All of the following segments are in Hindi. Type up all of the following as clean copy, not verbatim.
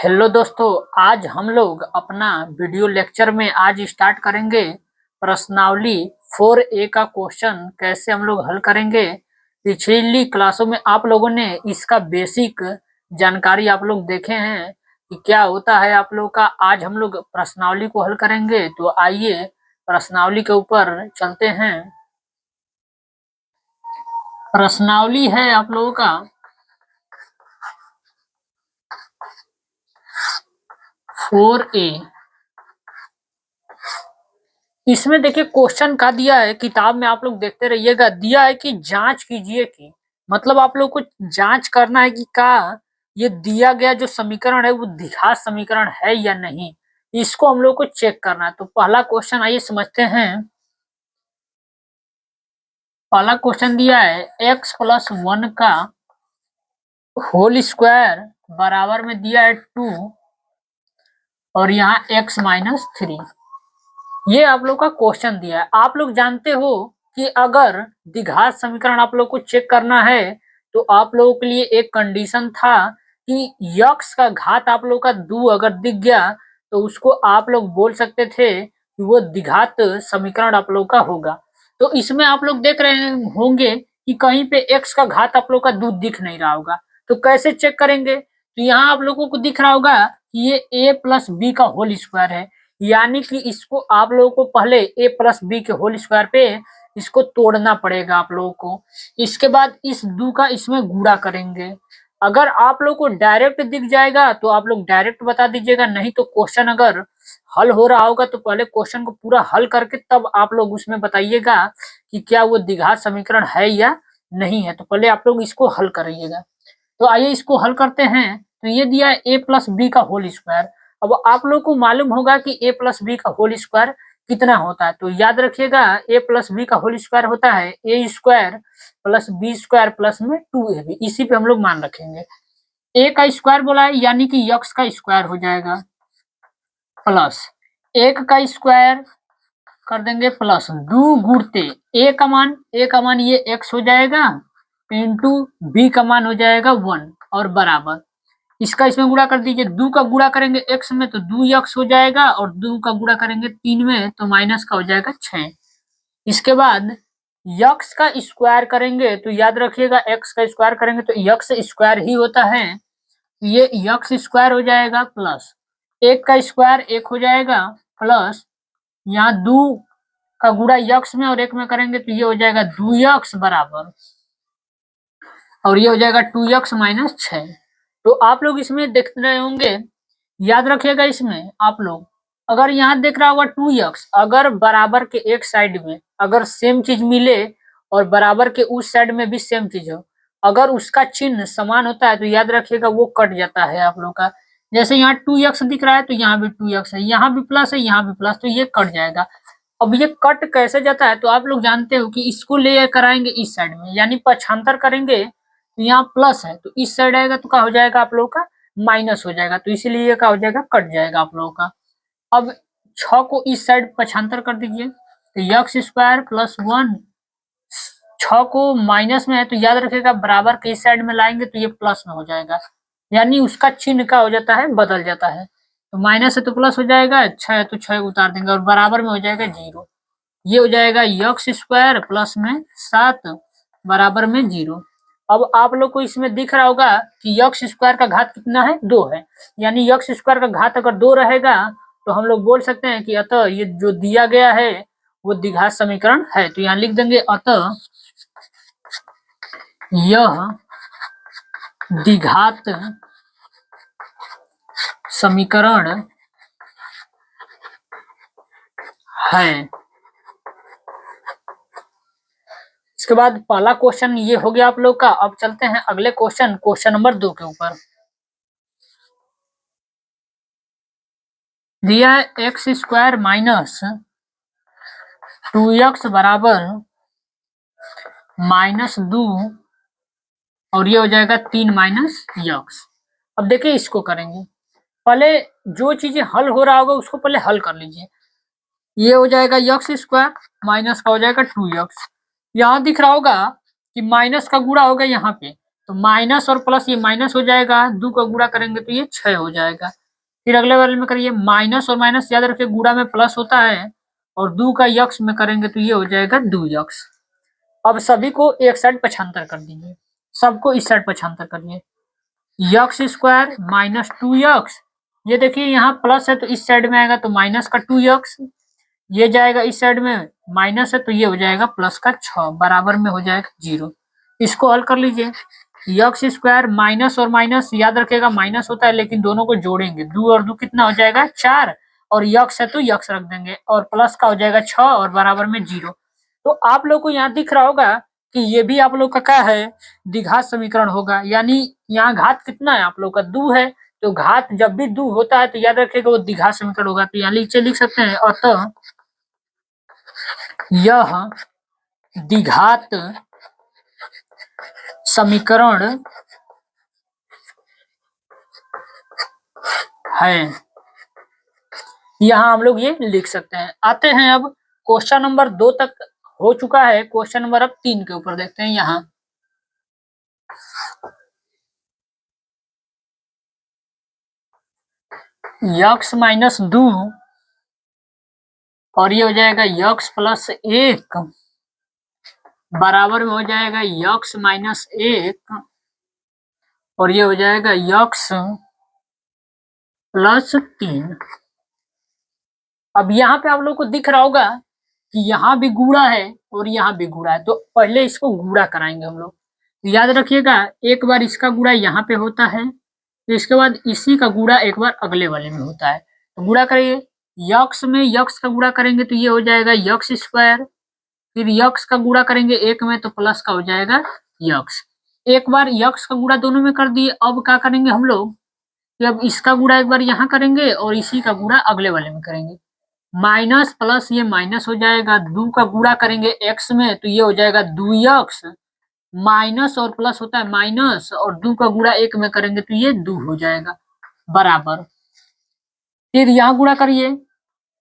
हेलो दोस्तों, आज हम लोग अपना वीडियो लेक्चर में आज स्टार्ट करेंगे प्रश्नावली 4A का क्वेश्चन कैसे हम लोग हल करेंगे। पिछली क्लासों में आप लोगों ने इसका बेसिक जानकारी आप लोग देखे हैं कि क्या होता है आप लोग का। आज हम लोग प्रश्नावली को हल करेंगे, तो आइए प्रश्नावली के ऊपर चलते हैं। प्रश्नावली है आप लोगों का 4A। इसमें देखिए क्वेश्चन का दिया है, किताब में आप लोग देखते रहिएगा, दिया है कि जांच कीजिए कि मतलब आप लोग को जांच करना है कि क्या ये दिया गया जो समीकरण है वो द्विघात समीकरण है या नहीं। इसको हम लोग को चेक करना है। तो पहला क्वेश्चन आइए समझते हैं। पहला क्वेश्चन दिया है x+1 का होल स्क्वायर बराबर में दिया है 2 और यहाँ x-3। ये आप लोग का क्वेश्चन दिया है। आप लोग जानते हो कि अगर द्विघात समीकरण आप लोग को चेक करना है तो आप लोगों के लिए एक कंडीशन था कि यक्स का घात आप लोग का 2 अगर दिख गया तो उसको आप लोग बोल सकते थे कि वो द्विघात समीकरण आप लोग का होगा। तो इसमें आप लोग देख रहे होंगे कि कहीं पे एक्स का घात आप लोग का 2 दिख नहीं रहा होगा। तो कैसे चेक करेंगे? तो यहाँ आप लोगों को दिख रहा होगा कि ये a+b का होल स्क्वायर है, यानी कि इसको आप लोगों को पहले a+b के होल स्क्वायर पे इसको तोड़ना पड़ेगा आप लोगों को। इसके बाद इस 2 का इसमें गुणा करेंगे। अगर आप लोग को डायरेक्ट दिख जाएगा तो आप लोग डायरेक्ट बता दीजिएगा, नहीं तो क्वेश्चन अगर हल हो रहा होगा तो पहले क्वेश्चन को पूरा हल करके तब आप लोग उसमें बताइएगा कि क्या वो द्विघात समीकरण है या नहीं है। तो पहले आप लोग इसको हल करिएगा। तो आइए इसको हल करते हैं। तो ये दिया है a+b का होल स्क्वायर। अब आप लोग को मालूम होगा कि a+b का होल स्क्वायर कितना होता है। तो याद रखिएगा a+b का होल स्क्वायर होता है a² + b² प्लस में 2ab। इसी पे हम लोग मान रखेंगे। a का स्क्वायर बोला है यानी कि x का स्क्वायर हो जाएगा, प्लस 1 का स्क्वायर कर देंगे प्लस 2 गुणते a का मान ये x हो जाएगा इंटू b का मान हो जाएगा 1 और बराबर इसका इसमें गुणा कर दीजिए। 2 का गुणा करेंगे x में तो 2x हो जाएगा और 2 का गुणा करेंगे 3 में तो माइनस का हो जाएगा 6। इसके बाद x का स्क्वायर करेंगे तो याद रखिएगा x का स्क्वायर करेंगे तो x स्क्वायर ही होता है, ये x स्क्वायर हो जाएगा प्लस 1 का स्क्वायर 1 हो जाएगा प्लस यहाँ 2 का गुणा x में और 1 में करेंगे तो ये हो जाएगा 2x बराबर और ये हो जाएगा 2x - 6। तो आप लोग इसमें देख रहे होंगे, याद रखिएगा इसमें आप लोग अगर यहाँ देख रहा होगा 2x, अगर बराबर के एक साइड में अगर सेम चीज मिले और बराबर के उस साइड में भी सेम चीज हो, अगर उसका चिन्ह समान होता है तो याद रखिएगा वो कट जाता है आप लोग का। जैसे यहाँ 2x दिख रहा है तो यहाँ भी 2x है, यहाँ भी प्लस है, यहाँ भी प्लस, तो ये कट जाएगा। अब ये कट कैसे जाता है तो आप लोग जानते हो कि इसको ले कर आएंगे इस साइड में, यानी पक्षांतर करेंगे तो यहाँ प्लस है तो इस साइड आएगा तो क्या हो जाएगा आप लोगों का माइनस हो जाएगा, तो इसीलिए क्या हो जाएगा कट जाएगा आप लोगों का। अब 6 को इस साइड पक्षांतर कर दीजिए तो x² + 1, 6 को माइनस में है तो याद रखिएगा बराबर के इस साइड में लाएंगे तो ये प्लस में हो जाएगा, यानी उसका चिन्ह का हो जाता है बदल जाता है। तो माइनस है तो प्लस हो जाएगा, 6 है तो 6 उतार देंगे और बराबर में हो जाएगा 0। ये हो जाएगा x² प्लस में 7 बराबर में 0। अब आप लोग को इसमें दिख रहा होगा कि x² का घात कितना है 2 है, यानी x² का घात अगर 2 रहेगा तो हम लोग बोल सकते हैं कि अतः ये जो दिया गया है वो द्विघात समीकरण है। तो यहाँ लिख देंगे अतः यह द्विघात समीकरण है। इसके बाद पहला क्वेश्चन ये हो गया आप लोग का। अब चलते हैं अगले क्वेश्चन नंबर 2 के ऊपर। दिया है x² - 2x बराबर -2 और ये हो जाएगा 3 - x। अब देखिए इसको करेंगे, पहले जो चीजें हल हो रहा होगा उसको पहले हल कर लीजिए। ये हो जाएगा x² माइनस का हो जाएगा 2x। यहाँ दिख रहा होगा कि माइनस का गुणा होगा यहाँ पे, तो माइनस और प्लस ये माइनस हो जाएगा, 2 का गुणा करेंगे तो ये 6 हो जाएगा। फिर अगले वाले में करिए, माइनस और माइनस याद रखिए गुणा में प्लस होता है, और 2 का यक्स में करेंगे तो ये हो जाएगा 2 यक्स। अब सभी को एक साइड पक्षांतर कर दीजिए, सबको इस साइड पक्षांतर करिए। यक्स स्क्वायर माइनस 2 यक्स, ये देखिए यहाँ प्लस है तो इस साइड में आएगा तो माइनस का 2 यक्स, ये जाएगा इस साइड में, माइनस है तो ये हो जाएगा प्लस का 6, बराबर में हो जाएगा 0। इसको हल कर लीजिए। यक्स स्क्वायर माइनस और माइनस याद रखेगा माइनस होता है, लेकिन दोनों को जोड़ेंगे, 2 और 2 कितना हो जाएगा 4, और यक्स है तो यक्स रख देंगे, और प्लस का हो जाएगा 6 और बराबर में 0। तो आप लोग को यहाँ दिख रहा होगा कि ये भी आप लोग का क्या है, द्विघात समीकरण होगा। यानी यहाँ घात कितना है आप लोग का 2 है, तो घात जब भी 2 होता है तो याद रखिएगा वो द्विघात समीकरण होगा। तो यहाँ नीचे लिख सकते हैं, अतः यह द्विघात समीकरण है। यहाँ हम लोग ये लिख सकते हैं। आते हैं अब क्वेश्चन नंबर 2 तक हो चुका है, क्वेश्चन नंबर अब 3 के ऊपर देखते हैं। यहाँ यक्स माइनस 2 और ये हो जाएगा यक्स प्लस 1 बराबर में हो जाएगा यक्स माइनस 1 और ये हो जाएगा यक्स प्लस 3। अब यहाँ पे आप लोग को दिख रहा होगा कि यहाँ भी गुणा है और यहाँ भी गुणा है, तो पहले इसको गुणा कराएंगे हम लोग। तो याद रखिएगा एक बार इसका गुणा यहाँ पे होता है, तो इसके बाद इसी का गुणा एक बार अगले वाले में होता है। तो गुणा करिए, यक्स में यक्स का गुणा करेंगे तो ये हो जाएगा यक्स स्क्वायर, फिर यक्स का गुणा करेंगे एक में तो प्लस का हो जाएगा यक्स। एक बार यक्स का गुणा दोनों में कर दिए, अब क्या करेंगे हम लोग कि अब इसका गुणा एक बार यहाँ करेंगे और इसी का गुणा अगले वाले में करेंगे। माइनस प्लस ये माइनस हो जाएगा, 2 का गुणा करेंगे एक्स में तो ये हो जाएगा 2 यक्स, माइनस और प्लस होता है माइनस, और 2 का गुणा 1 में करेंगे तो ये 2 हो जाएगा बराबर। फिर यहाँ गुणा करिए,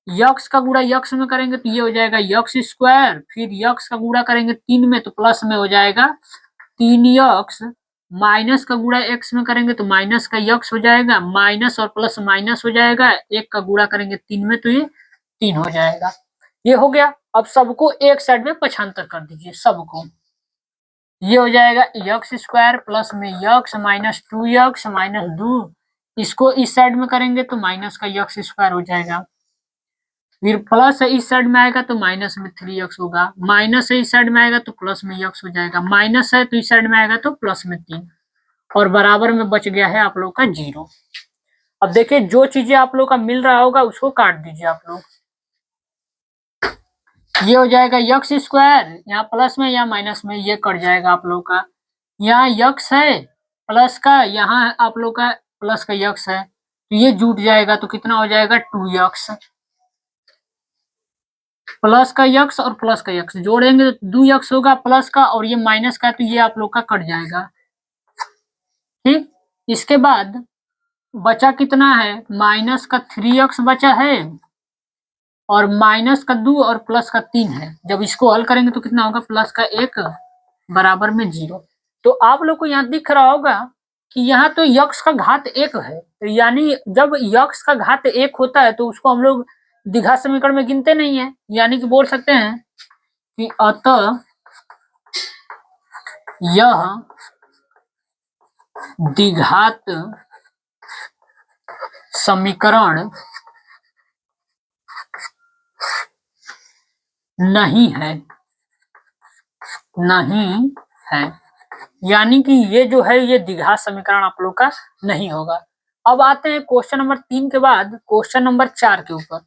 यक्स का गुणा यक्स में करेंगे तो ये हो जाएगा यक्स स्क्वायर, फिर यक्स का गुणा करेंगे 3 में तो प्लस में हो जाएगा 3 यक्स, माइनस का गुणा एक्स में करेंगे तो माइनस का यक्स हो जाएगा, माइनस और प्लस माइनस हो जाएगा, 1 का गुणा करेंगे 3 में तो ये 3 हो जाएगा। ये हो गया। अब सबको एक साइड में पक्षांतर कर दीजिए सबको। ये हो जाएगा यक्स स्क्वायर प्लस में यक्स माइनस 2 यक्स माइनस 2, इसको इस साइड में करेंगे तो माइनस का यक्स स्क्वायर हो जाएगा, फिर प्लस है इस साइड में आएगा तो माइनस में 3 यक्स होगा, माइनस है इस साइड में आएगा तो प्लस में यक्स हो जाएगा, माइनस है तो इस साइड में आएगा तो प्लस में 3, और बराबर में बच गया है आप लोग का 0। अब देखिए जो चीजें आप लोग का मिल रहा होगा उसको काट दीजिए आप लोग। ये हो जाएगा यक्स स्क्वायर, यहाँ प्लस में या माइनस में ये कट जाएगा आप लोग का, यहाँ यक्स है प्लस का, यहाँ आप लोग का प्लस का यक्स है तो ये जुट जाएगा तो कितना हो जाएगा 2 यक्स, प्लस का यक्स और प्लस का यक्स जोड़ेंगे तो 2 यक्स होगा प्लस का, और ये माइनस का तो ये आप लोग का कट जाएगा। ठीक, इसके बाद बचा कितना है, माइनस का 3 यक्स बचा है, और माइनस का 2 और प्लस का 3 है। जब इसको हल करेंगे तो कितना होगा, प्लस का 1 बराबर में 0। तो आप लोग को यहाँ दिख रहा होगा कि यहाँ तो यक्स का घात 1 है, तो यानी जब यक्स का घात 1 होता है तो उसको हम लोग द्विघात समीकरण में गिनते नहीं है, यानी कि बोल सकते हैं कि अतः यह द्विघात समीकरण नहीं है, नहीं है, यानी कि ये जो है ये द्विघात समीकरण आप लोग का नहीं होगा। अब आते हैं क्वेश्चन नंबर 3 के बाद क्वेश्चन नंबर 4 के ऊपर।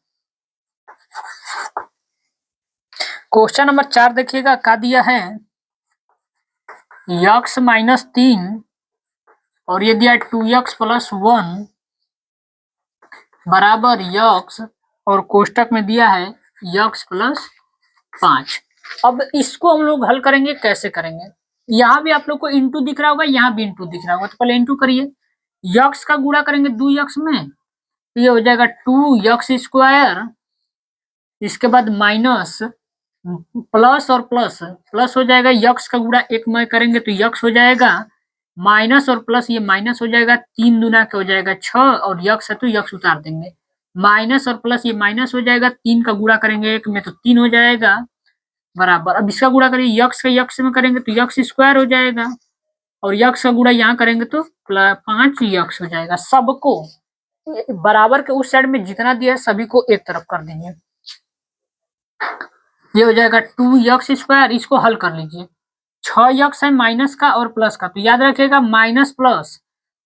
क्वेश्चन नंबर 4 देखिएगा क्या दिया है, यक्स माइनस 3 और ये दिया 2x प्लस 1 बराबर यक्स, और कोष्टक में दिया है यक्स प्लस 5। अब इसको हम लोग हल करेंगे, कैसे करेंगे, यहाँ भी आप लोग को इंटू दिख रहा होगा, यहाँ भी इंटू दिख रहा होगा, तो पहले इंटू करिए, यक्स का गुणा करेंगे 2 यक्स में तो ये हो जाएगा 2 यक्स स्क्वायर, इसके बाद माइनस प्लस और प्लस प्लस हो जाएगा, यक्स का गुणा 1 में करेंगे तो यक्स हो जाएगा, माइनस और प्लस ये माइनस हो जाएगा, 3 दूना क्या हो जाएगा 6 और यक्स है तो यक्स उतार देंगे। माइनस और प्लस ये माइनस हो जाएगा, 3 का गुणा करेंगे 1 में तो 3 हो जाएगा बराबर। अब इसका गुणा करिए यक्स का यक्स में करेंगे तो यक्स स्क्वायर हो जाएगा और यक्स का गुणा यहाँ करेंगे तो 5 यक्स हो जाएगा। सबको बराबर के उस साइड में जितना दिया है सभी को एक तरफ कर देंगे। ये हो जाएगा 2 स्क्वायर। इसको हल कर लीजिए। 6 है माइनस का और प्लस का, तो याद रखिएगा माइनस प्लस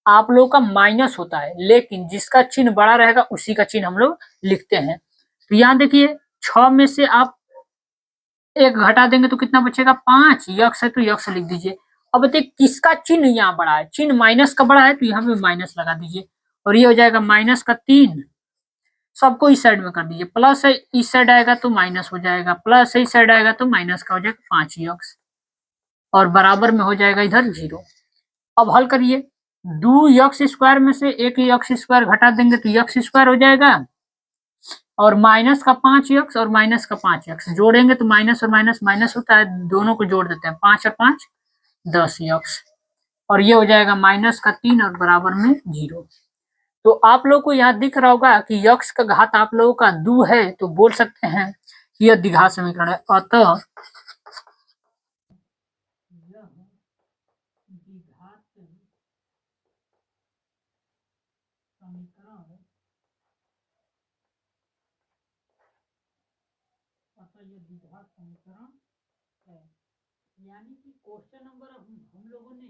आप लोगों का माइनस होता है, लेकिन जिसका चिन्ह बड़ा रहेगा उसी का चिन्ह हम लोग लिखते हैं। तो यहाँ देखिए 6 में से आप 1 घटा देंगे तो कितना बचेगा 5। यक्स है तो यक्स लिख दीजिए। अब बताइए किसका चिन्ह यहाँ बड़ा है, चिन्ह माइनस का बड़ा है तो यहाँ पे माइनस लगा दीजिए और ये हो जाएगा माइनस का 3। सबको इस साइड में कर दीजिए। प्लस है इस साइड आएगा तो माइनस हो जाएगा, प्लस है इस साइड आएगा तो माइनस का हो जाएगा 5 यक्स और बराबर में हो जाएगा इधर 0। अब हल करिए। 2 स्क्वायर में से 1 स्क्वायर घटा देंगे तो यक्स स्क्वायर हो जाएगा और माइनस का 5 और माइनस का 5 जोड़ेंगे तो माइनस और माइनस माइनस होता है, दोनों को जोड़ देते हैं। 5 और 5 10 यक्स और ये हो जाएगा माइनस का 3 और बराबर में 0। तो आप लोग को यहाँ दिख रहा होगा कि यक्स का घात आप लोगों का 2 है, तो बोल सकते हैं कि यह द्विघात समीकरण है। अतः यह द्विघात समीकरण ये द्विघात समीकरण है। यानी कि क्वेश्चन नंबर हम लोगों ने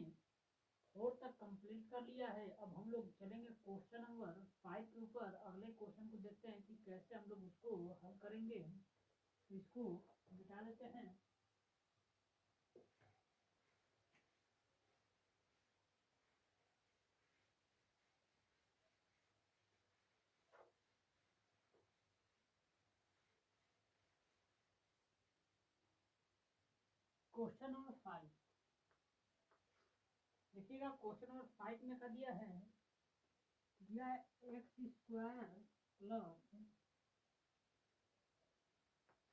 4 तक कंप्लीट कर लिया है। अब हम लोग चलेंगे क्वेश्चन नंबर 5 के ऊपर। अगले क्वेश्चन को देखते हैं कि कैसे हम लोग उसको हल करेंगे। इसको मिटा लेते हैं। क्वेश्चन नंबर 5 देखिएगा। क्वेश्चन नंबर 5 में कर दिया है x square plus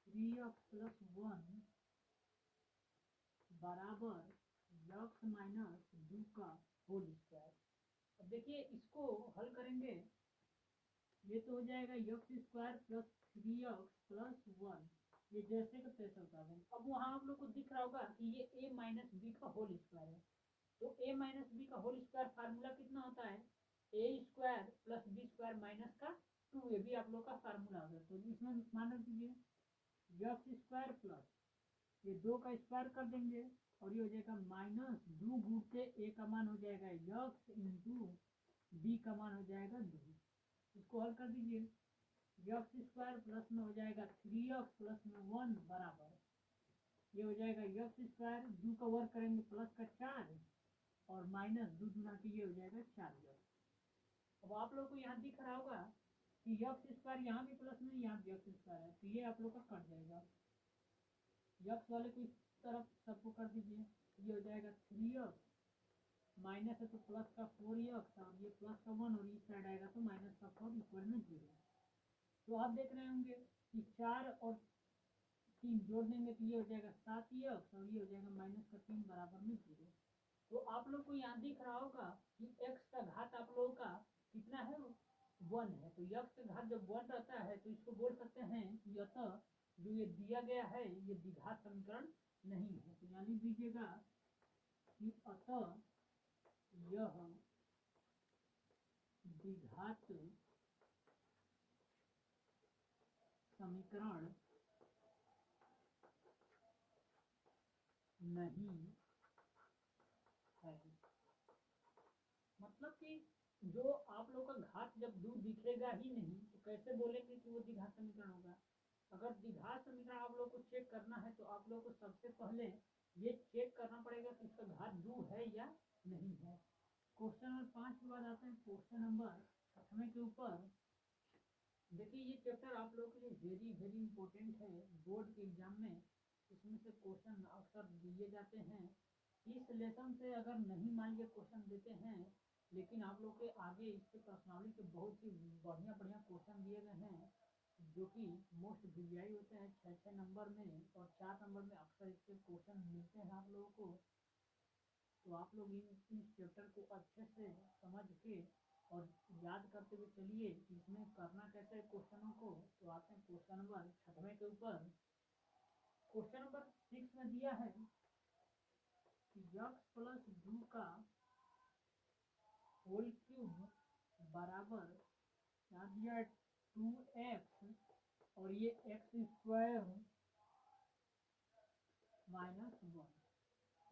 3x plus 1 बराबर यक्स माइनस 2 का होल स्क्वायर। अब देखिए इसको हल करेंगे। ये तो हो जाएगा x square plus 3x plus 1, ये जैसे का तैसे उतार देंगे। अब वहाँ आप लोग को दिख रहा होगा कि ये a माइनस बी का होल स्क्वायर है। तो a माइनस बी का होल स्क्वायर फार्मूला कितना होता है, a square plus b square minus का 2। ये भी आप लोग का फार्मूला होगा। तो इसमें मान दीजिए यक्स स्क्वायर प्लस ये 2 का स्क्वायर कर देंगे और ये हो जाएगा माइनस 2 गुटे a का मान हो जाएगा यक्स इंटू बी का मान हो जाएगा 2। इसको हल कर दीजिए। यक्स स्क्वायर प्लस में हो जाएगा 3x प्लस में 1 बराबर ये हो जाएगा यक्स स्क्वायर 2 का वर्ग करेंगे प्लस का 4 और माइनस 2 गुना के ये हो जाएगा 4 यक्स। अब आप लोग को यहाँ दिख रहा होगा कि यक्स स्क्वायर यहाँ भी प्लस में यहाँ भी यक्स स्क्वायर है, तो ये आप लोग का कट जाएगा। यक्स वाले को इस तरफ सबको कर दीजिए। ये हो जाएगा 3x माइनस है तो प्लस का 4x और ये प्लस का 1 और इस साइड आएगा तो माइनस का 4 इक्वल में 0। तो आप देख रहे होंगे कि 4 और 3 जोड़ देंगे तो ये हो जाएगा 7x और ये हो जाएगा माइनस का 3 बराबर में 0। तो आप लोग को यहाँ दिख रहा होगा कि x का घात आप लोगों का कितना है 1 है। तो x का घात जब 1 रहता है तो इसको बोल सकते हैं कि अतः जो ये दिया गया है ये द्विघात समीकरण नहीं है। तो यानी दीजिएगा कि अतः यह द्विघात समीकरण नहीं है। मतलब कि जो आप लोग का घात जब दूर दिखेगा ही नहीं तो कैसे बोलेंगे कि वो द्विघात समीकरण होगा। अगर द्विघात समीकरण आप लोग को चेक करना है तो आप लोग को सबसे पहले ये चेक करना पड़ेगा कि इसका घात 2 है या नहीं है। क्वेश्चन नंबर 5 के बाद आते हैं क्वेश्चन नंबर 6 के ऊपर। देखिए ये चैप्टर आप लोगों के लिए वेरी वेरी इंपॉर्टेंट है बोर्ड के एग्जाम में। इसमें से क्वेश्चन अक्सर दिए जाते हैं। इस लेसन से अगर नहीं मान लीजिए क्वेश्चन देते हैं, लेकिन आप लोग के आगे इसके प्रश्नावली के बहुत ही बढ़िया बढ़िया क्वेश्चन दिए गए हैं जो कि मोस्ट वीआई होते हैं 6 नंबर में और 4 नंबर में अक्सर इसके क्वेश्चन मिलते हैं आप लोगों को। तो आप लोग इस चैप्टर को अच्छे से समझ के और याद करते हुए चलिए इसमें करना कैसे है क्वेश्चनों को। तो आते हैं क्वेश्चन नंबर 6वें के ऊपर। क्वेश्चन नंबर 6 में दिया है कि x प्लस 2 का होल क्यूब बराबर यहाँ दिया है 2x और ये x स्क्वायर माइनस 1।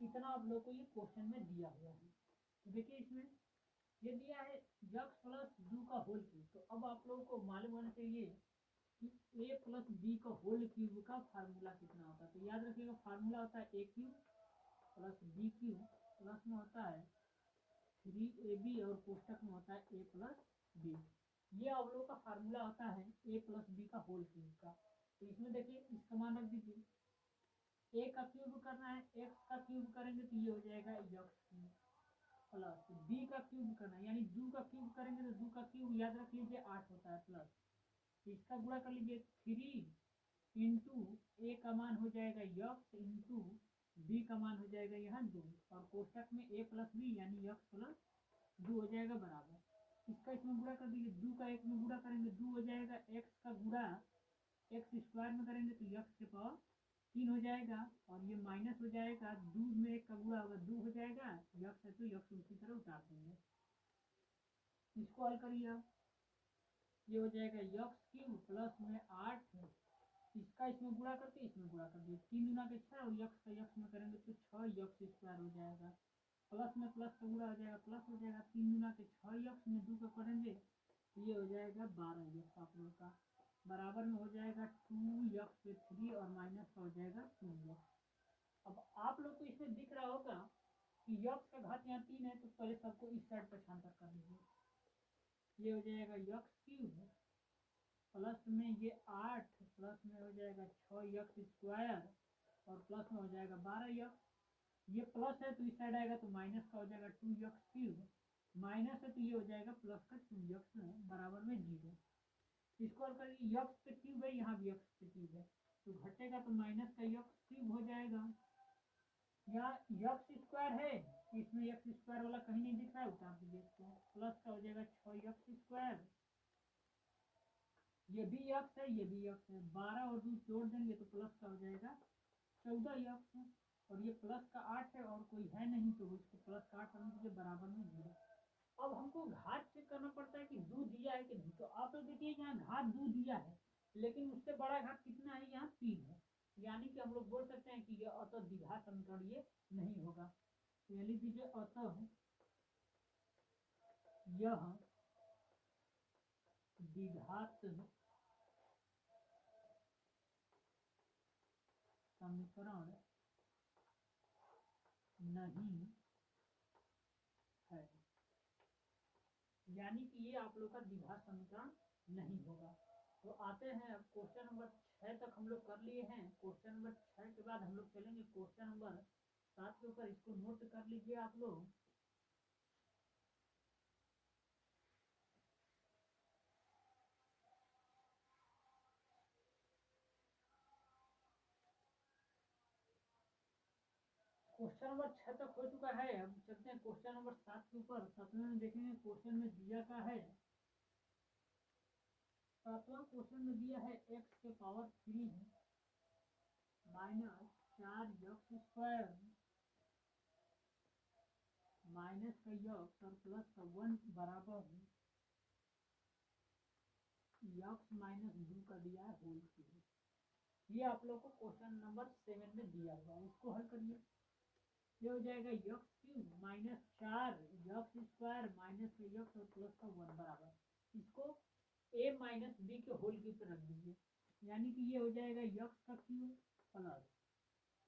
इतना आप लोग को ये क्वेश्चन में दिया हुआ है। तो देखिए इसमें ये दिया है x प्लस 2 का होल क्यूब। तो अब आप लोगों को मालूम होना चाहिए कि a प्लस बी का होल क्यूब का फार्मूला कितना होता है। तो याद रखिएगा फार्मूला होता है a cube plus b cube plus में होता है 3ab और कोष्टक में होता है a प्लस बी। ये आप लोगों का फार्मूला होता है a प्लस बी का होल क्यूब का। तो इसमें देखिए इसका मान रख दीजिए। a का क्यूब करना है, x का क्यूब करेंगे तो ये हो जाएगा x क्यूब प्लस बी का क्यूब करना है यानी 2 का क्यूब करेंगे तो 2 का क्यूब याद रख लीजिए 8 होता है प्लस इसका गुणा कर लीजिए 3 इंटू ए का मान हो जाएगा यक्स इंटू बी का मान हो जाएगा यहाँ 2 और कोष्टक में ए प्लस बी यानी यक्स प्लस 2 हो जाएगा बराबर। इसका इसमें गुणा कर दीजिए 2 का 1 में गुणा करेंगे 2 हो जाएगा एक्स का गुणा एक्स स्क्वायर में करेंगे तो यक्स के पावर 3 हो जाएगा और ये माइनस हो जाएगा 2 में 1 का गुणा होगा 2 हो जाएगा यक्स है तो यक्स उसी तरह उतार देंगे। इसको हल करिए आप ये हो जाएगा यक्स क्यूब प्लस में 8 इसका इसमें गुणा करके इसमें गुणा कर दिए 3 गुना के 6 और यक्स का यक्स में करेंगे तो 6 यक्स स्क्वायर हो जाएगा प्लस में प्लस का गुणा हो जाएगा प्लस हो जाएगा 3 गुना के 6 यक्स में 2 का करेंगे तो ये हो जाएगा 12 यक्स आप लोग का बराबर में हो जाएगा 2 यक्स पे 3 और माइनस का हो जाएगा 2 यक्स। अब आप लोग को इसमें दिख रहा होगा कि यक्स का घात यहाँ 3 है तो पहले सबको इस साइड पर छांतर कर लीजिए। ये हो जाएगा यक्स क्यूब प्लस में ये 8 प्लस में हो जाएगा 6 यक्स स्क्वायर और प्लस में हो जाएगा 12 यक्स। ये प्लस है तो इस साइड आएगा तो माइनस का हो जाएगा 2 यक्स क्यूब माइनस है तो ये हो जाएगा प्लस का 2 यक्स बराबर में 0। इसको हल करिए यक्स पे क्यूब है यहाँ भी यक्स पे क्यूब है तो घटेगा तो माइनस का यक्स क्यूब हो जाएगा। यहाँ यक्स स्क्वायर है इसमें यक्स स्क्वायर वाला कहीं नहीं दिख रहा है उतार दीजिए इसको प्लस का हो जाएगा 6 यक्स स्क्वायर ये भी यक्स है ये भी यक्स है 12 और 2 जोड़ देंगे तो प्लस का हो जाएगा 14 यक्स और ये प्लस का 8 है और कोई है नहीं तो इसको प्लस का 8 करने के बराबर में 0। अब हमको घात चेक करना पड़ता है कि 2 दिया है कि नहीं। तो आप लोग देखिए यहाँ घात 2 दिया है लेकिन उससे बड़ा घात कितना है यहाँ 3 है यानी कि हम लोग बोल सकते हैं कि यह अतः द्विघात समीकरण ये नहीं होगा। तो लिख दीजिए अतः यह द्विघात समीकरण नहीं है यानी कि ये आप लोग का द्विघात समीकरण नहीं होगा। तो आते हैं अब क्वेश्चन नंबर 6 तक हम लोग कर लिए हैं। क्वेश्चन नंबर 6 के बाद हम लोग चलेंगे क्वेश्चन नंबर 7 के ऊपर। इसको नोट कर लीजिए आप लोग। क्वेश्चन नंबर 6 तक हो चुका है। अब चलते हैं क्वेश्चन नंबर 7 के ऊपर। 7वें में देखेंगे क्वेश्चन में दिया का है 7वां क्वेश्चन में दिया है x के power 3 minus 4 x square minus का यक्स और प्लस का 1 बराबर यक्स माइनस 2 का दिया है होल क्यूब। ये आप लोग को क्वेश्चन नंबर 7 में दिया हुआ है। इसको हल करिए ये हो जाएगा x cube minus 4 x square minus का यक्स और प्लस का 1 बराबर इसको a माइनस बी के होल क्यूब पर रख दीजिए यानी कि ये हो जाएगा यक्स का क्यूब प्लस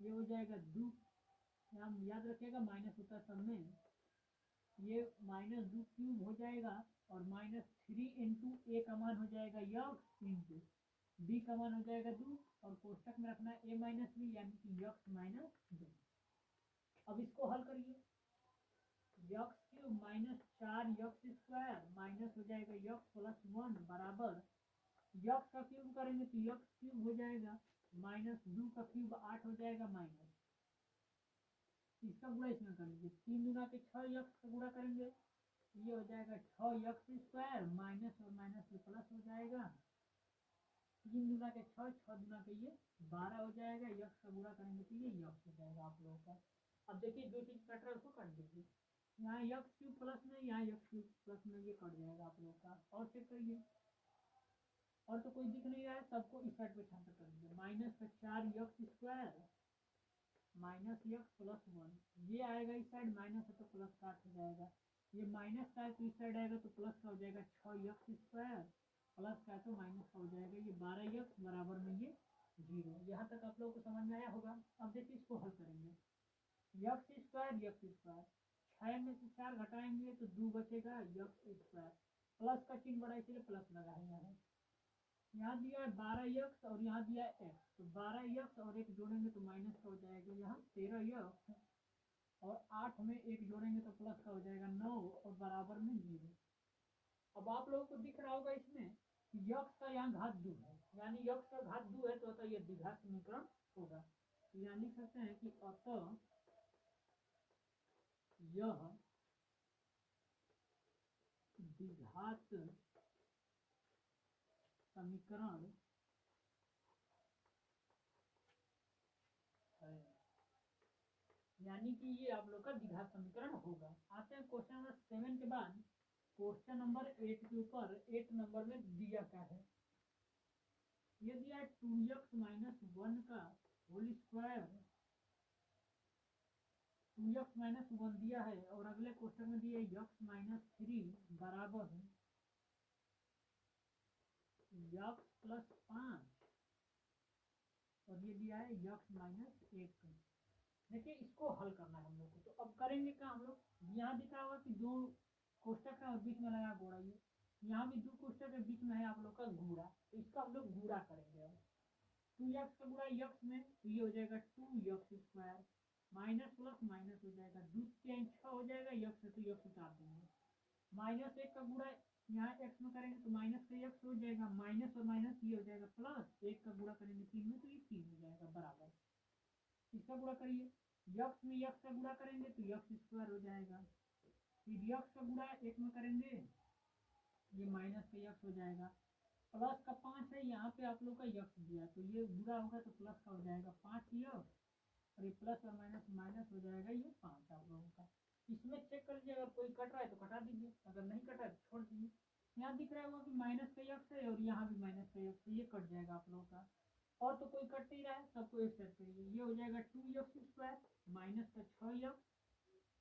ये हो जाएगा 2 यहाँ याद रखिएगा माइनस होता है सब में ये माइनस 2 क्यूब हो जाएगा और माइनस 3 इंटू ए का मान हो जाएगा यक्स इंटू बी का मान हो जाएगा 2 और कोष्टक में रखना है ए माइनस बी यानी कि यक्स माइनस 2। अब इसको हल करिए x cube minus 4 x square minus हो जाएगा यक्स प्लस 1 बराबर यक्स का क्यूब करेंगे तो यक्स क्यूब हो जाएगा माइनस 2 का क्यूब 8 हो जाएगा माइनस इसका गुणा इसमें कर लीजिए, 3 गुना के 6 यक्स का गुणा करेंगे, ये हो जाएगा 6 यक्स स्क्वायर, माइनस और माइनस में प्लस हो जाएगा, 3 गुना के 6, 6 गुना के ये 12 हो जाएगा, यक्स का गुणा करेंगे तो ये यक्स हो जाएगा आप लोगों का। अब देखिए जो चीज कट रहा है उसको काट दीजिए, यहाँ यक्स क्यूब प्लस में, यहाँ यक्स क्यूब प्लस में, ये कट जाएगा आप लोगों का। और चेक करिए, और तो कोई दिख नहीं रहा है, सबको इस साइड पे ट्रांसफर कर दीजिए, माइनस का 4 x square minus x plus 1, ये आएगा इस साइड, माइनस है तो प्लस का 8 हो जाएगा, ये माइनस का है तो इस साइड आएगा तो प्लस का हो जाएगा, 6 यक्स स्क्वायर प्लस का है तो माइनस का हो जाएगा, ये 12 यक्स बराबर में ये 0। यहाँ तक आप लोगों को समझ में आया होगा। अब देखिए इसको हल करेंगे, यक्स स्क्वायर 6 में से 4 घटाएंगे तो 2 बचेगा, यक्स स्क्वायर प्लस का चिन्ह बड़ा इसलिए प्लस लगा है यहाँ दिया है 12 यक्स और यहाँ दिया है एक्स, तो 12 यक्स और एक जोड़ेंगे तो माइनस का हो जाएगा, यहाँ 13 यक्स और 8 में एक जोड़ेंगे तो प्लस का हो जाएगा 9 और बराबर में 0। अब आप लोगों को दिख रहा होगा इसमें कि यक्स का यहाँ घात 2 है, यानी यक्स का घात 2 है तो अतः यह द्विघात समीकरण होगा। तो यहाँ लिख सकते हैं कि अतः यह द्विघात समीकरण है, यानी कि ये आप लोग का द्विघात समीकरण होगा। आते हैं क्वेश्चन नंबर 7 के बाद क्वेश्चन नंबर 8 के ऊपर। 8 नंबर में दिया क्या है, ये दिया है 2x माइनस 1 का होल स्क्वायर, 2x माइनस 1 दिया है और अगले क्वेश्चन में दिया है x माइनस 3 बराबर x प्लस 5 और ये दिया है x माइनस 1। देखिए इसको हल करना है हम लोग को, तो अब करेंगे क्या हम लोग, यहाँ दिखा हुआ कि 2 कोष्टक है और बीच में लगा घोड़ा, ये यहाँ भी 2 कोष्टक है, बीच में है आप लोग का घूरा, तो इसका हम लोग घूरा करेंगे। अब 2x का गुणा यक्स में तो ये हो जाएगा 2x square, minus plus minus हो जाएगा, 2 3 6 हो जाएगा, यक्स है तो यक्स उतार देंगे, माइनस 1 का गुणा यहाँ x में करेंगे तो माइनस का यक्स हो जाएगा, माइनस और माइनस ये हो जाएगा प्लस, 1 का गुणा करेंगे 3 में तो ये 3 हो जाएगा बराबर, इसका गुणा करिए, यक्स में यक्स का गुणा करेंगे तो यक्स स्क्वायर हो जाएगा, फिर यक्स का गुणा 1 में करेंगे ये माइनस का यक्स हो जाएगा, प्लस का 5 है, यहाँ पे आप लोग का यक्स दिया तो ये बुरा होगा तो प्लस का हो जाएगा 5 यक्स और ये प्लस और माइनस माइनस हो जाएगा ये 5 आप लोगों का। इसमें चेक कर लीजिए, अगर कोई कट रहा है तो कटा दीजिए, अगर नहीं कटा है तो छोड़ दीजिए। यहाँ दिख रहा होगा कि माइनस का यक्स है और यहाँ भी माइनस का यक्स है, ये कट जाएगा आप लोगों का। और तो कोई कट नहीं रहा है, सबको एक साइड करिए, ये हो जाएगा 2x स्क्वायर माइनस का 6x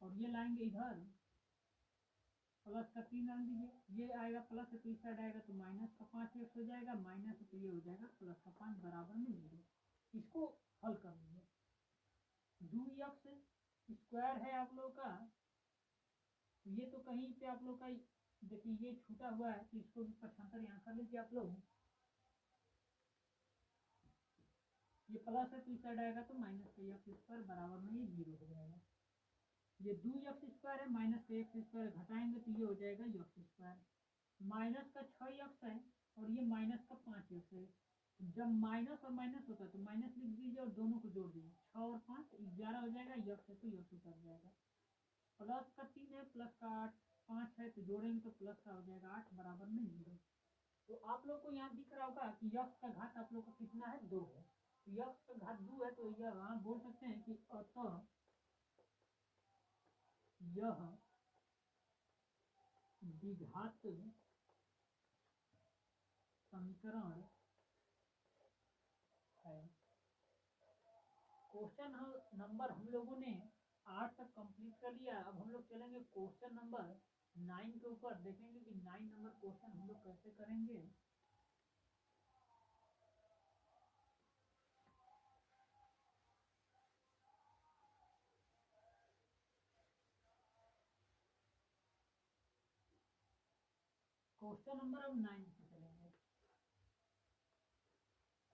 और ये लाएंगे इधर प्लस का 3 डाल दीजिए, ये आएगा प्लस है तो इस साइड आएगा तो माइनस का 5x हो जाएगा, माइनस है तो ये हो जाएगा प्लस का 5 बराबर में 0। इसको हल कर लीजिए, 2x स्क्वायर है आप लोग का, तो ये तो कहीं पे आप लोग का देखिए ये छूटा हुआ है तो इसको भी पक्षांतर यहाँ कर लीजिए आप लोग, ये प्लस है तो इस साइड आएगा तो माइनस का x स्क्वायर बराबर में ये 0 हो जाएगा, ये 2x स्क्वायर है, माइनस का x स्क्वायर घटाएंगे तो ये हो जाएगा x स्क्वायर, माइनस का 6x है और ये माइनस का 5x है, जब माइनस और माइनस होता है तो माइनस लिख दीजिए और दोनों को जोड़ दीजिए, 6 और 5 11 हो जाएगा, यक्स है तो यक्स उतर जाएगा, प्लस का 3 है प्लस का 8 5 है तो जोड़ेंगे तो प्लस का हो जाएगा 8 बराबर में 0। तो आप लोग को यहाँ दिख रहा होगा कि यक्स का घात आप लोग का कितना है 2 है, तो यक्स का घात 2 है तो यह वहाँ बोल सकते हैं कि अतः यह द्विघात समीकरण है। क्वेश्चन नंबर हम लोगों ने 8 तक कंप्लीट कर लिया, अब हम लोग चलेंगे क्वेश्चन नंबर 9 के ऊपर, देखेंगे कि 9 नंबर क्वेश्चन हम लोग कैसे करेंगे। क्वेश्चन नंबर अब 9 पे चलेंगे।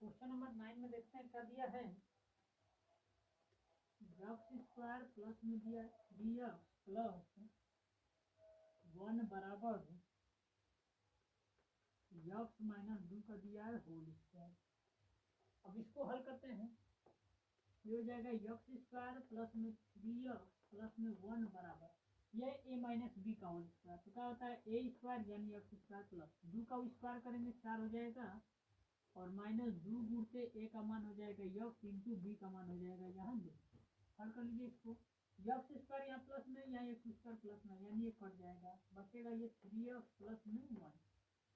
क्वेश्चन नंबर 9 में देखते हैं क्या दिया है, x स्क्वायर प्लस में दिया 3x प्लस 1 बराबर x माइनस 2 का दिया है होल स्क्वायर। अब इसको हल करते हैं, ये हो जाएगा यक्स स्क्वायर प्लस में 3x प्लस में 1 बराबर ये a माइनस बी का होल स्क्वायर। तो क्या होता है ए स्क्वायर यानी एक्स स्क्वायर प्लस 2 का स्क्वायर करेंगे 4 हो जाएगा और माइनस 2 गुणते ए का मान हो जाएगा यक्स इंटू बी का मान हो जाएगा यहाँ 2। हल कर लीजिए इसको यक्स स्क्वायर यहाँ प्लस में यहाँ एक्स स्क्वायर प्लस में यानी ये कट जाएगा बचेगा ये 3x प्लस में 1।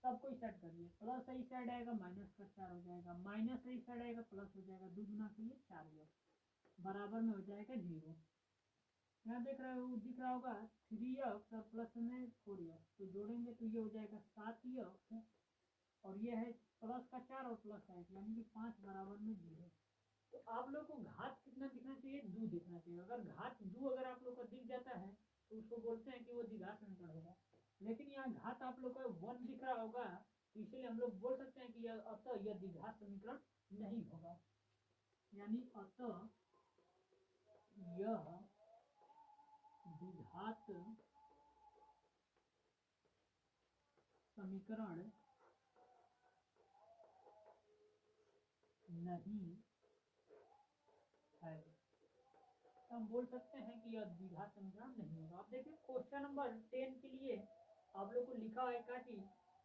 सबको इस साइड करिए प्लस सही साइड आएगा माइनस का 4 हो जाएगा माइनस सही साइड आएगा प्लस हो जाएगा 2 गुना के लिए 4 बराबर में हो जाएगा 0। यहाँ देख रहे हो दिख रहा होगा 3x और प्लस में 4x तो जोड़ेंगे तो ये हो जाएगा 7x और ये है प्लस का 4 और प्लस का 1 यानी कि 5 बराबर में 0। तो आप लोग को घात कितना दिखना चाहिए 2 दिखना चाहिए। अगर घात 2 अगर आप लोग का दिख जाता है तो उसको बोलते हैं कि वो द्विघात समीकरण होगा। लेकिन यहाँ घात आप लोग का 1 दिख रहा होगा तो इसलिए हम लोग बोल सकते हैं कि यह अतः यह द्विघात समीकरण नहीं होगा यानी अतः यह द्विघात समीकरण नहीं है। तो हम बोल सकते हैं कि यह द्विघात समीकरण नहीं होगा। अब देखिए क्वेश्चन नंबर 10 के लिए आप लोग को लिखा है कि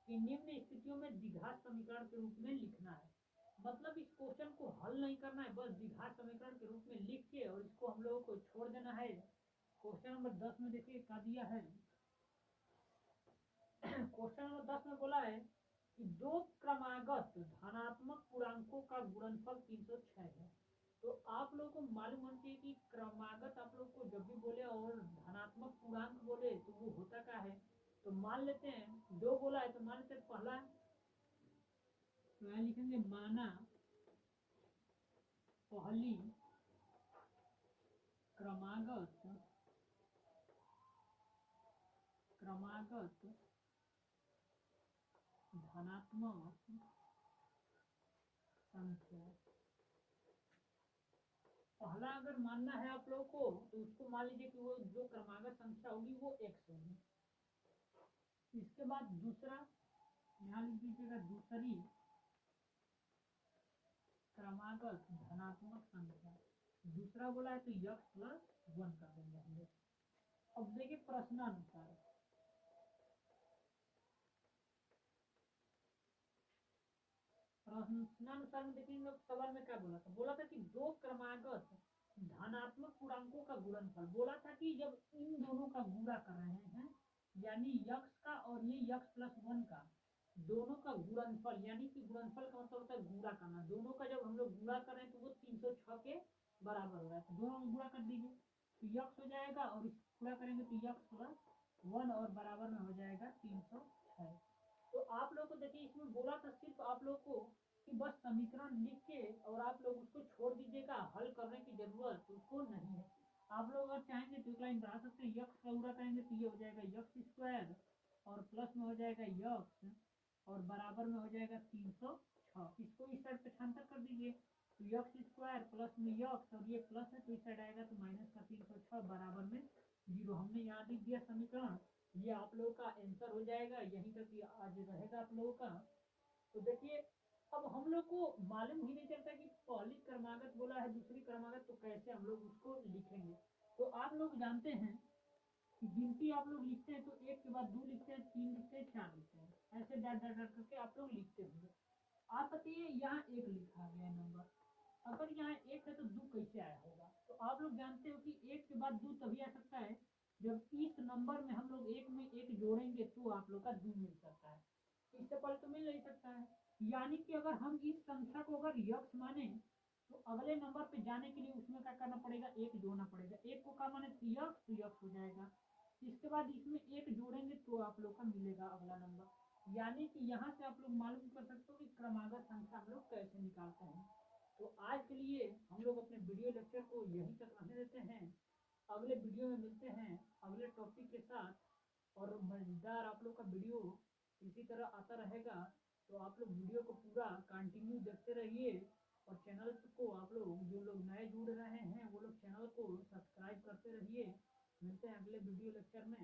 निम्न स्थितियों में द्विघात समीकरण के रूप में लिखना है। मतलब इस क्वेश्चन को हल नहीं करना है बस द्विघात समीकरण के रूप में लिख के और इसको हम लोगों को छोड़ देना है। क्वेश्चन नंबर 10 में देखिए क्या दिया है। क्वेश्चन नंबर 10 में बोला है कि दो क्रमागत धनात्मक पूर्णांकों का गुणनफल 306 है। तो आप लोगों को मालूम होना चाहिए कि क्रमागत आप लोग को जब भी बोले और धनात्मक पूर्णांक बोले तो वो होता क्या है। तो मान लेते हैं 2 बोला है तो मान लेते हैं पहला तो यहाँ लिखेंगे माना पहली क्रमागत धनात्मक संख्या। पहला अगर मानना है आप लोगों को तो उसको मान लीजिए कि वो जो क्रमागत संख्या होगी वो x होगी। इसके बाद दूसरा यहाँ लिख दीजिएगा दूसरी क्रमागत धनात्मक संख्या। दूसरा बोला है तो x प्लस 1 कर देंगे हम लोग। अब देखिए प्रश्नानुसार में देखेंगे सवाल में क्या बोला था कि दो क्रमागत धनात्मक पूर्णांकों का गुणनफल। बोला था कि जब इन दोनों का गुणा कर रहे हैं यानी यक्स का और ये यक्स प्लस 1 का दोनों का गुणनफल यानी कि गुणनफल का मतलब होता है गुणा करना। दोनों का जब हम लोग गुणा करें तो वो 306 के बराबर हो रहा है। तो दोनों में गुणा कर दीजिए तो यक्स हो जाएगा और गुणा करेंगे तो यक्स प्लस 1 और बराबर में हो जाएगा 306। तो आप लोग को देखिए इसमें बोला था सिर्फ आप लोग को कि बस समीकरण लिख के और आप लोग उसको छोड़ दीजिएगा हल करने की जरूरत उसको नहीं है। आप लोग अगर चाहेंगे तो एक लाइन बढ़ा सकते हैं यक्स का गुणा करेंगे तो ये हो जाएगा यक्स स्क्वायर और प्लस में हो जाएगा यक्स और बराबर में हो जाएगा 306। इसको इस साइड पे छांतर कर दीजिए तो यक्स स्क्वायर प्लस में यक्स और ये प्लस है तो इस साइड आएगा तो माइनस का 306 बराबर में 0। हमने यहाँ लिख दिया समीकरण। ये आप लोगों का आंसर हो जाएगा। यहीं तक आज रहेगा आप लोगों का। तो देखिए अब हम लोग को मालूम ही नहीं चलता कि पहली क्रमागत बोला है दूसरी क्रमागत तो कैसे हम लोग उसको लिखेंगे। तो आप लोग जानते हैं कि गिनती आप लोग लिखते हैं तो 1 के बाद 2 लिखते हैं 3 लिखते हैं 4 लिखते हैं ऐसे डट डट डट करके आप लोग लिखते होंगे। आप बताइए यहाँ 1 लिखा गया नंबर अगर यहाँ 1 है तो 2 कैसे आया होगा। तो आप लोग जानते हो कि 1 के बाद 2 तभी आ सकता है जब इस नंबर में हम लोग 1 में 1 जोड़ेंगे तो आप लोग का 2 मिल सकता है। इससे पहले तो मिल नहीं सकता है। यानी कि अगर हम इस संख्या को अगर यक्स माने तो अगले नंबर पे जाने के लिए उसमें क्या करना पड़ेगा 1 जोड़ना पड़ेगा। 1 को क्या माने यक्स तो यक्स हो जाएगा। इसके बाद इसमें 1 जोड़ेंगे तो आप लोग का मिलेगा अगला नंबर। यानी कि यहाँ से आप लोग मालूम कर सकते हो कि क्रमागत संख्या हम लोग कैसे निकालते हैं। तो आज के लिए हम लोग अपने वीडियो लेक्चर को यहीं तक रहने देते हैं। अगले वीडियो में मिलते हैं अगले टॉपिक के साथ और मजेदार आप लोग का वीडियो इसी तरह आता रहेगा। तो आप लोग वीडियो को पूरा कंटिन्यू देखते रहिए और चैनल को आप लोग जो लोग नए जुड़ रहे हैं वो लोग चैनल को सब्सक्राइब करते रहिए। मिलते हैं अगले वीडियो लेक्चर में।